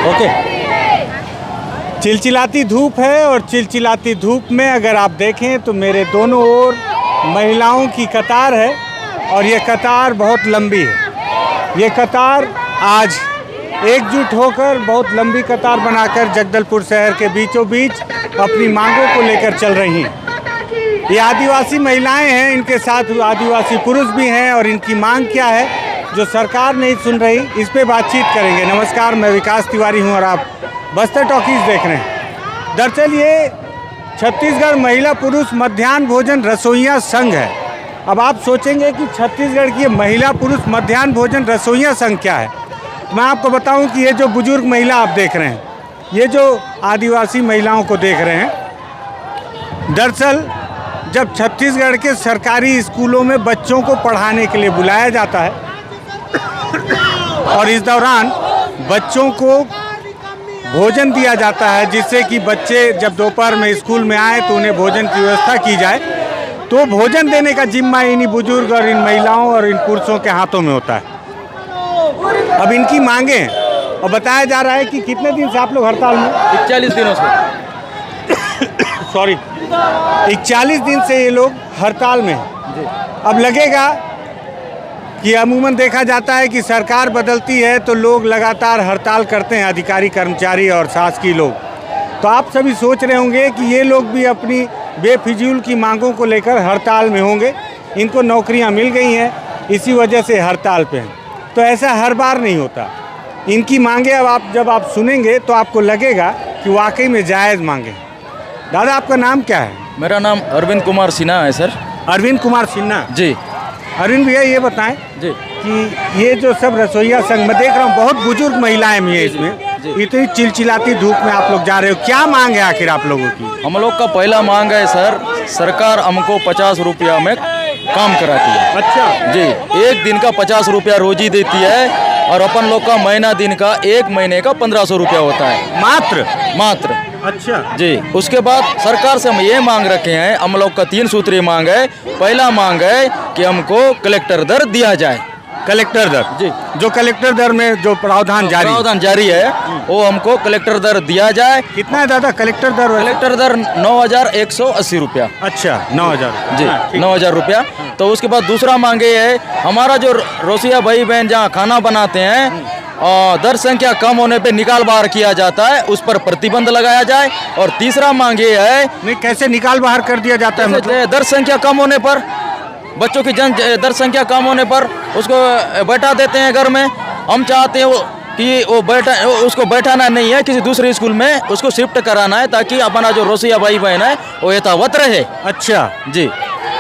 Okay. चिलचिलाती धूप है और चिलचिलाती धूप में अगर आप देखें तो मेरे दोनों ओर महिलाओं की कतार है और ये कतार बहुत लंबी है। ये कतार आज एकजुट होकर बहुत लंबी कतार बनाकर जगदलपुर शहर के बीचों बीच अपनी मांगों को लेकर चल रही हैं। ये आदिवासी महिलाएं हैं, इनके साथ आदिवासी पुरुष भी हैं और इनकी मांग क्या है जो सरकार नहीं सुन रही, इस पे बातचीत करेंगे। नमस्कार, मैं विकास तिवारी हूं और आप बस्तर टॉकीज देख रहे हैं। दरअसल ये छत्तीसगढ़ महिला पुरुष मध्याह्न भोजन रसोइया संघ है। अब आप सोचेंगे कि छत्तीसगढ़ की महिला पुरुष मध्याह्न भोजन रसोइया संघ क्या है। मैं आपको बताऊं कि ये जो बुजुर्ग महिला आप देख रहे हैं, ये जो आदिवासी महिलाओं को देख रहे हैं, दरअसल जब छत्तीसगढ़ के सरकारी स्कूलों में बच्चों को पढ़ाने के लिए बुलाया जाता है और इस दौरान बच्चों को भोजन दिया जाता है, जिससे कि बच्चे जब दोपहर में स्कूल में आए तो उन्हें भोजन की व्यवस्था की जाए, तो भोजन देने का जिम्मा इन्हीं बुजुर्ग और इन महिलाओं और इन पुरुषों के हाथों में होता है। अब इनकी मांगे हैं और बताया जा रहा है कि कितने दिन से आप लोग हड़ताल में? 41 दिनों से। सॉरी, 41 दिन से ये लोग हड़ताल में हैं। अब लगेगा कि अमूमन देखा जाता है कि सरकार बदलती है तो लोग लगातार हड़ताल करते हैं, अधिकारी कर्मचारी और शासकीय लोग। तो आप सभी सोच रहे होंगे कि ये लोग भी अपनी बेफिजूल की मांगों को लेकर हड़ताल में होंगे, इनको नौकरियां मिल गई हैं, इसी वजह से हड़ताल पे हैं। तो ऐसा हर बार नहीं होता। इनकी मांगे अब जब आप सुनेंगे तो आपको लगेगा कि वाकई में जायज़ मांगे। दादा, आपका नाम क्या है? मेरा नाम अरविंद कुमार सिन्हा है सर। अरविंद कुमार सिन्हा जी। अरविंद भैया, ये बताएं जी कि ये जो सब रसोइया संघ, मैं देख रहा हूँ बहुत बुजुर्ग महिलाएं भी हैं इसमें, इतनी चिलचिलाती धूप में आप लोग जा रहे हो, क्या मांग है आखिर आप लोगों की? हम लोग का पहला मांग है सर, सरकार हमको 50 रुपया में काम कराती है। अच्छा जी, एक दिन का 50 रुपया रोजी देती है और अपन लोग का महीना दिन का 1 महीने का 1500 रुपया होता है मात्र। अच्छा जी। उसके बाद सरकार से हम ये मांग रखे हैं, हम लोग का 3 सूत्रीय मांग है। पहला मांग है कि हमको कलेक्टर दर दिया जाए। कलेक्टर दर जी, जो कलेक्टर दर में जो प्रावधान जारी है वो हमको कलेक्टर दर दिया जाए। कितना है दादा कलेक्टर दर? कलेक्टर दर 9180 रुपया। अच्छा, 9000 जी, 9000 रुपया। तो उसके बाद दूसरा मांगे है, हमारा जो रोसिया भाई बहन जहाँ खाना बनाते हैं और दर संख्या कम होने पे निकाल बाहर किया जाता है, उस पर प्रतिबंध लगाया जाए। और तीसरा मांगे है, नहीं कैसे निकाल बाहर कर दिया जाता है? मतलब दर संख्या कम होने पर, बच्चों की दर संख्या कम होने पर उसको बैठा देते हैं घर में। हम चाहते हैं कि उसको बैठाना नहीं है, किसी दूसरे स्कूल में उसको शिफ्ट कराना है, ताकि अपना जो रोसिया भाई बहन है वो यथावत रहे। अच्छा जी।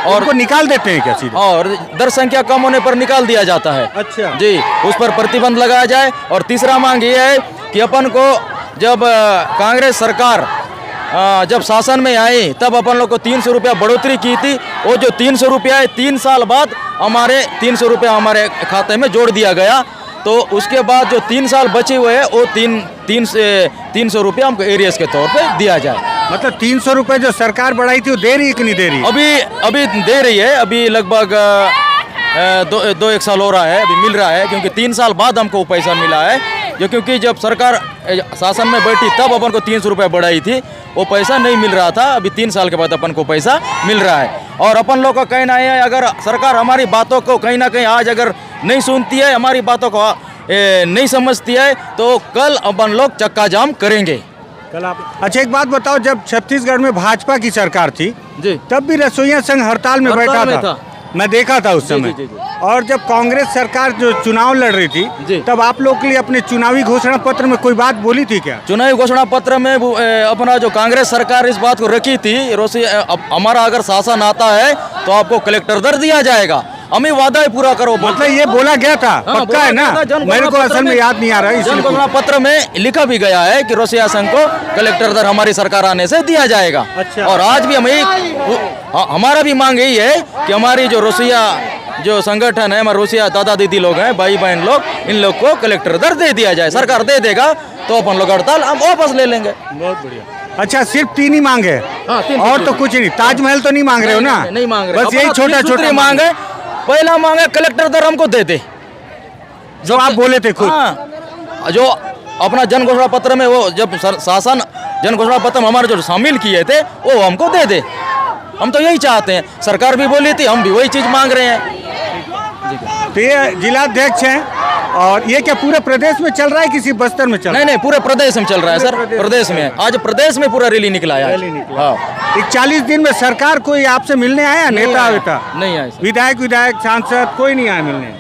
और उनको निकाल देते हैं क्या सीधे? और दर संख्या कम होने पर निकाल दिया जाता है। अच्छा जी, उस पर प्रतिबंध लगाया जाए। और तीसरा मांग ये है कि अपन को जब कांग्रेस सरकार जब शासन में आई तब अपन लोग को 300 रुपया बढ़ोतरी की थी। वो जो 300 रुपया है 3 साल बाद हमारे 300 रुपया हमारे खाते में जोड़ दिया गया। तो उसके बाद जो 3 साल बचे हुए हैं वो 300 रुपया हमको एरियस के तौर पे दिया जाए। मतलब 300 रुपये जो सरकार बढ़ाई थी वो दे रही है कि नहीं दे रही? अभी दे रही है। अभी लगभग 2-1 साल हो रहा है, अभी मिल रहा है, क्योंकि 3 साल बाद हमको पैसा मिला है। क्योंकि जब सरकार शासन में बैठी तब अपन को 300 रुपये बढ़ाई थी, वो पैसा नहीं मिल रहा था। अभी 3 साल के बाद अपन को पैसा मिल रहा है। और अपन लोग का कहना है, अगर सरकार हमारी बातों को कहीं ना कहीं आज अगर नहीं सुनती है, हमारी बातों को नहीं समझती है, तो कल अपन लोग चक्का जाम करेंगे। कल आप अच्छा एक बात बताओ, जब छत्तीसगढ़ में भाजपा की सरकार थी जी, तब भी रसोइया संघ हड़ताल में बैठा था। मैं देखा था उस समय। जी। और जब कांग्रेस सरकार जो चुनाव लड़ रही थी तब आप लोग के लिए अपने चुनावी घोषणा पत्र में कोई बात बोली थी क्या? चुनावी घोषणा पत्र में अपना जो कांग्रेस सरकार इस बात को रखी थी, हमारा अगर शासन आता है तो आपको कलेक्टर दर दिया जाएगा, हमें वादा ही पूरा करो। मतलब ये बोला गया था? पक्का है ना? मेरे को असल में याद नहीं आ रहा है। जनघोषणा पत्र में लिखा भी गया है कि रोसिया संघ को कलेक्टर दर हमारी सरकार आने से दिया जाएगा। अच्छा। और आज भी हमारा भी मांग यही है कि हमारी जो रोसिया जो संगठन है, हमारे रोसिया दादा दीदी लोग हैं, भाई बहन लोग, इन लोग को कलेक्टर दर दे दिया जाए। सरकार दे देगा तो अपन लोग हड़ताल हम वापस ले लेंगे। बहुत बढ़िया। अच्छा, सिर्फ 3 ही मांग है? हाँ, 3 और तो कुछ नहीं? ताजमहल तो नहीं मांग रहे हो ना? नहीं मांग रहे, बस यही छोटा मांग है। पहला मांग है कलेक्टर दर हमको दे दे, जो आप बोले थे खुद। हाँ, जो अपना जन घोषणा पत्र में वो जब शासन जन घोषणा पत्र में हमारे जो शामिल किए थे वो हमको दे दे। हम तो यही चाहते हैं, सरकार भी बोली थी, हम भी वही चीज़ मांग रहे हैं। तो ये जिलाध्यक्ष हैं, और ये क्या पूरे प्रदेश में चल रहा है, किसी बस्तर में चल रहा है? नहीं, पूरे प्रदेश में चल रहा है सर, प्रदेश में। आज प्रदेश में पूरा रैली निकला है। हाँ, 41 दिन में सरकार कोई आपसे मिलने आया? नेता वेता नहीं आए सर। विधायक सांसद कोई नहीं आया मिलने?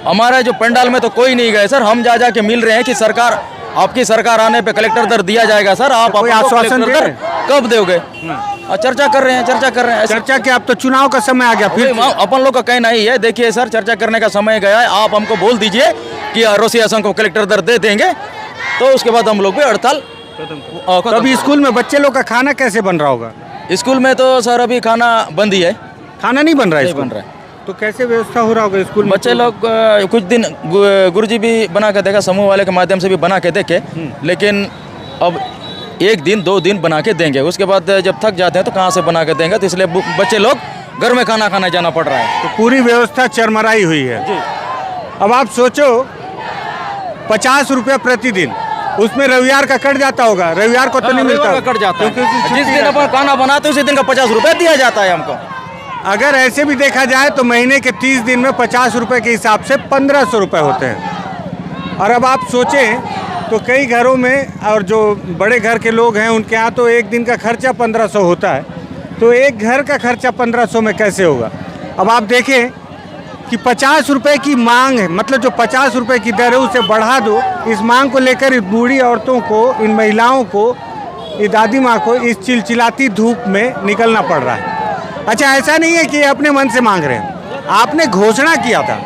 हमारे जो पंडाल में तो कोई नहीं गए सर। हम जा के मिल रहे हैं कि सरकार, आपकी सरकार आने पे कलेक्टर दर दिया जाएगा सर। आप कोई आश्वासन दे रहे? कब दोगे? चर्चा कर रहे हैं, चर्चा कर रहे हैं। चर्चा के अब तो चुनाव का समय आ गया, फिर अपन लोग का कहना ही है। देखिए सर, चर्चा करने का समय गया है। आप हमको बोल दीजिए कि रोसिया संघ को कलेक्टर दर दे देंगे, तो उसके बाद हम लोग भी हड़ताल। तो अभी स्कूल में बच्चे लोग का खाना कैसे बन रहा होगा? स्कूल में तो सर अभी खाना बंद ही है, खाना नहीं बन रहा है। नहीं बन रहा है। तो कैसे व्यवस्था हो रहा होगा स्कूल में? बच्चे लोग कुछ दिन गुरुजी भी बना के देखा, समूह वाले के माध्यम से भी बना के देखे, लेकिन अब 1 दिन 2 दिन बना के देंगे। उसके बाद जब थक जाते हैं तो कहाँ से बना के देंगे, तो इसलिए बच्चे लोग घर में खाना खाने जाना पड़ रहा है। तो पूरी व्यवस्था चरमराई हुई है जी। अब आप सोचो 50 रुपया प्रतिदिन, उसमें रविवार का कट जाता होगा। रविवार को तो नहीं मिलता, कट जाता है। जिस दिन अपन खाना बनाते उसी दिन का 50 रुपया दिया जाता है हमको। अगर ऐसे भी देखा जाए तो महीने के 30 दिन में 50 रुपये के हिसाब से 1500 रुपये होते हैं। और अब आप सोचें तो कई घरों में, और जो बड़े घर के लोग हैं उनके यहाँ तो एक दिन का खर्चा 1500 होता है, तो एक घर का खर्चा 1500 में कैसे होगा? अब आप देखें कि 50 रुपये की मांग है, मतलब जो 50 रुपये की दर है उसे बढ़ा दो। इस मांग को लेकर इस बूढ़ी औरतों को, इन महिलाओं को, ये दादी माँ को इस चिलचिलाती धूप में निकलना पड़ रहा है। अच्छा, ऐसा नहीं है कि अपने मन से मांग रहे हैं, आपने घोषणा किया था,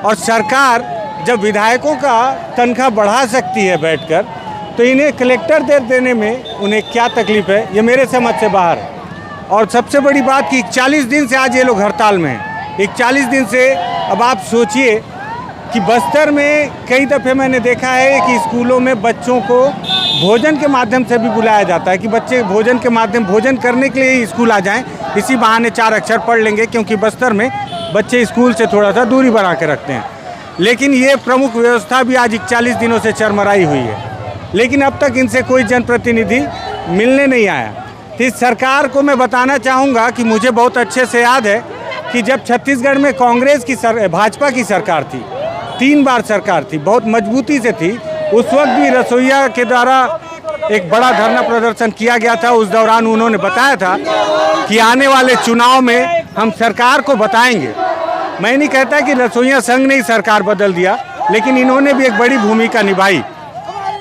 और सरकार जब विधायकों का तनख्वाह बढ़ा सकती है बैठकर, तो इन्हें कलेक्टर दर देने में उन्हें क्या तकलीफ है, ये मेरे समझ से बाहर है। और सबसे बड़ी बात कि 41 दिन से आज ये लोग हड़ताल में हैं। 41 दिन से अब आप सोचिए कि बस्तर में कई दफ़े मैंने देखा है कि स्कूलों में बच्चों को भोजन के माध्यम से भी बुलाया जाता है कि बच्चे भोजन के माध्यम भोजन करने के लिए स्कूल आ जाएं, इसी बहाने 4 अक्षर पढ़ लेंगे, क्योंकि बस्तर में बच्चे स्कूल से थोड़ा सा दूरी बना के रखते हैं। लेकिन ये प्रमुख व्यवस्था भी आज 41 दिनों से चरमराई हुई है, लेकिन अब तक इनसे कोई जनप्रतिनिधि मिलने नहीं आया। तो इस सरकार को मैं बताना चाहूँगा कि मुझे बहुत अच्छे से याद है कि जब छत्तीसगढ़ में कांग्रेस की भाजपा की सरकार थी, 3 बार सरकार थी, बहुत मजबूती से थी, उस वक्त भी रसोइया के द्वारा एक बड़ा धरना प्रदर्शन किया गया था। उस दौरान उन्होंने बताया था कि आने वाले चुनाव में हम सरकार को बताएंगे। मैं नहीं कहता कि रसोइया संघ ने ही सरकार बदल दिया, लेकिन इन्होंने भी एक बड़ी भूमिका निभाई।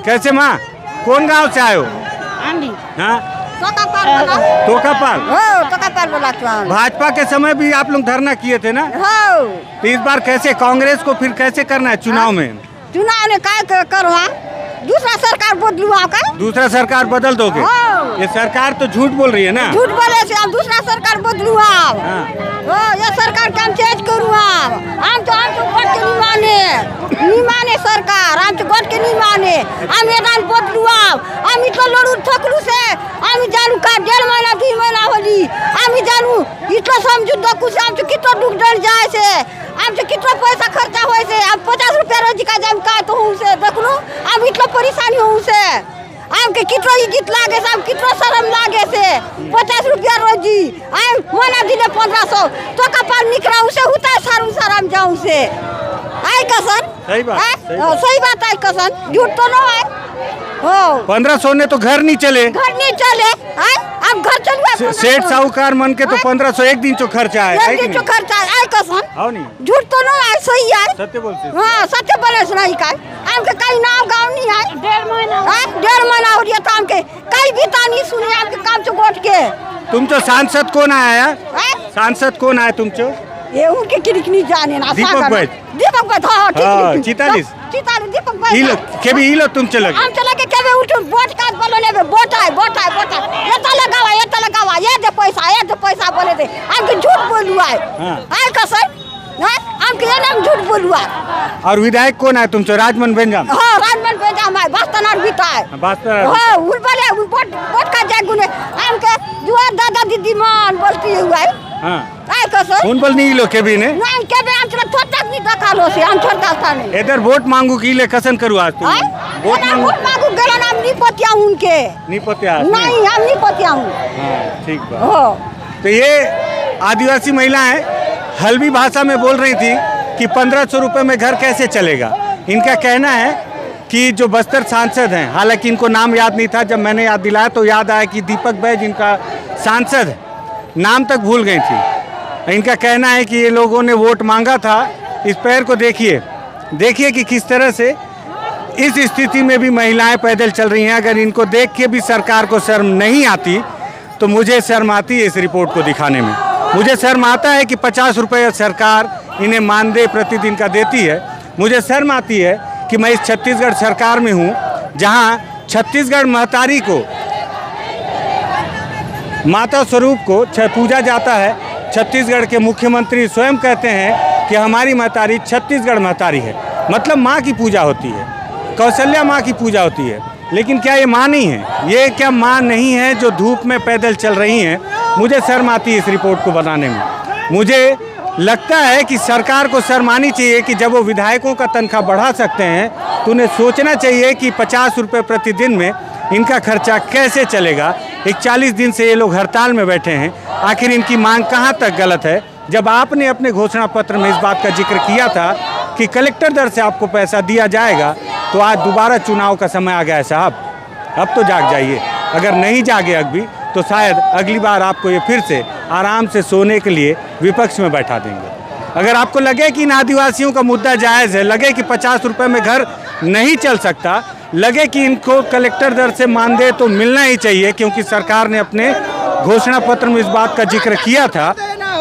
कैसे माँ, कौन गांव से आए हो? हाँ, तोकापाल। भाजपा के समय भी आप लोग धरना किए थे ना? तो इस बार कैसे कांग्रेस को फिर कैसे करना है चुनाव में? चुनाव ने क्या करवा, दूसरा सरकार बदलू का, दूसरा सरकार बदल दोगे? ये सरकार तो झूठ बोल रही है ना? झूठ बोले से हम दूसरा सरकार बदलू। ये सरकार के हम चेंज करू। हम तो गट के नहीं माने सरकार, हम तो गट के नहीं माने। हम मैदान बदलू। हम इतना लड़ू थकलू से हम जानू का 1.5 महीना 2 महीना होली हम जानू इतना समझू तो कुछ हम तो कितना दुख डर जाए से, हम तो कितना पैसा खर्चा होए से। हम 50 रुपया रोज का जम का तो हूँ से देख लो, हम इतना परेशानी हूँ से, हमके कितना इज्जत लागे से, हम कितना शर्म लागे से। 50 रुपया रोजी हम मना दिले 1500 तो कपाल निकला उसे होता सारू शर्म जाऊँ से। आई कसन सही बात आई कसन, झूठ तो ना है। 1500 ने तो घर नहीं चले। अब घर चलुआ सेठ साहूकार मन के तो 1500 एक दिन चो खर्चा है। एक दिन चो खर्चा है कसन, आओ नहीं, झूठ तो ना है, सही है, सत्य बोलते। हाँ सत्य बोले से नहीं का। हमके कहीं नाम गाँव नहीं है, 1.5 महीना हो गया तो हमके कहीं भी तानी सुने आपके काम से गोट के। तुम तो सांसद कौन आया? सांसद कौन आया तुम चो? ये उनके किरिक नहीं जाने ना। दीपक भाई, दीपक भाई, हाँ 44 दीपक भाई के हम चले के उठो वोट का बोले वोट है ये तो लगावा ये दे पैसा बोले दे। हम झूठ बोलू है, आए कसर हम के नाम झूठ बोलू है। और विधायक कौन है तुम चो? राजमन बेंजाम। हां राजमन बेंजाम है, बास्तनार बीता है, हां उन बोले वोट का जागुने हम के जुआ दादा दीदी मान बोलती हुआ है। हां आए कसर उन बोल नहीं लो के भी ने नहीं के भी हम थोड़ा नहीं देखा लो से हम छोड़ता था नहीं। इधर वोट मांगू की ले कसन करू आज तुम? वोट मांगू? वोट मांगू गेलन हम नहीं पतिया उनके नहीं पतिया नहीं हम नहीं पतिया हूँ हाँ ठीक बा। हो तो ये आदिवासी महिलाएं हल्बी भाषा में बोल रही थी कि 1500 रुपये में घर कैसे चलेगा। इनका कहना है कि जो बस्तर सांसद हैं, हालांकि इनको नाम याद नहीं था, जब मैंने याद दिलाया तो याद आया कि दीपक बैज इनका सांसद है, नाम तक भूल गई थी। इनका कहना है कि ये लोगों ने वोट मांगा था। इस पैर को देखिए कि किस तरह से इस स्थिति में भी महिलाएं पैदल चल रही हैं। अगर इनको देख के भी सरकार को शर्म नहीं आती तो मुझे शर्म आती है इस रिपोर्ट को दिखाने में। मुझे शर्म आता है कि 50 रुपये सरकार इन्हें मानदेय प्रतिदिन का देती है। मुझे शर्म आती है कि मैं इस छत्तीसगढ़ सरकार में हूँ जहाँ छत्तीसगढ़ महतारी को, माता स्वरूप को पूजा जाता है। छत्तीसगढ़ के मुख्यमंत्री स्वयं कहते हैं कि हमारी महतारी छत्तीसगढ़ महतारी है, मतलब माँ की पूजा होती है, कौशल्या माँ की पूजा होती है। लेकिन क्या ये माँ नहीं है? ये क्या माँ नहीं है जो धूप में पैदल चल रही हैं? मुझे शर्म आती है इस रिपोर्ट को बनाने में। मुझे लगता है कि सरकार को शर्म आनी चाहिए कि जब वो विधायकों का तनख्वाह बढ़ा सकते हैं तो उन्हें सोचना चाहिए कि 50 रुपये प्रतिदिन में इनका खर्चा कैसे चलेगा। 41 दिन से ये लोग हड़ताल में बैठे हैं। आखिर इनकी मांग कहाँ तक गलत है? जब आपने अपने घोषणा पत्र में इस बात का जिक्र किया था कि कलेक्टर दर से आपको पैसा दिया जाएगा, तो आज दोबारा चुनाव का समय आ गया है साहब। अब तो जाग जाइए। अगर नहीं जागे अभी तो शायद अगली बार आपको ये फिर से आराम से सोने के लिए विपक्ष में बैठा देंगे। अगर आपको लगे कि इन आदिवासियों का मुद्दा जायज़ है, लगे कि 50 रुपये में घर नहीं चल सकता, लगे कि इनको कलेक्टर दर से मानदेय तो मिलना ही चाहिए क्योंकि सरकार ने अपने घोषणा पत्र में इस बात का जिक्र किया था,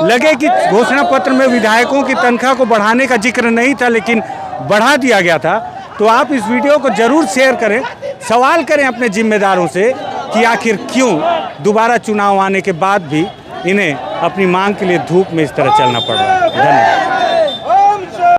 लगे कि घोषणा पत्र में विधायकों की तनख्वाह को बढ़ाने का जिक्र नहीं था लेकिन बढ़ा दिया गया था, तो आप इस वीडियो को ज़रूर शेयर करें, सवाल करें अपने जिम्मेदारों से कि आखिर क्यों दोबारा चुनाव आने के बाद भी इन्हें अपनी मांग के लिए धूप में इस तरह चलना पड़ रहा है। धन्यवाद।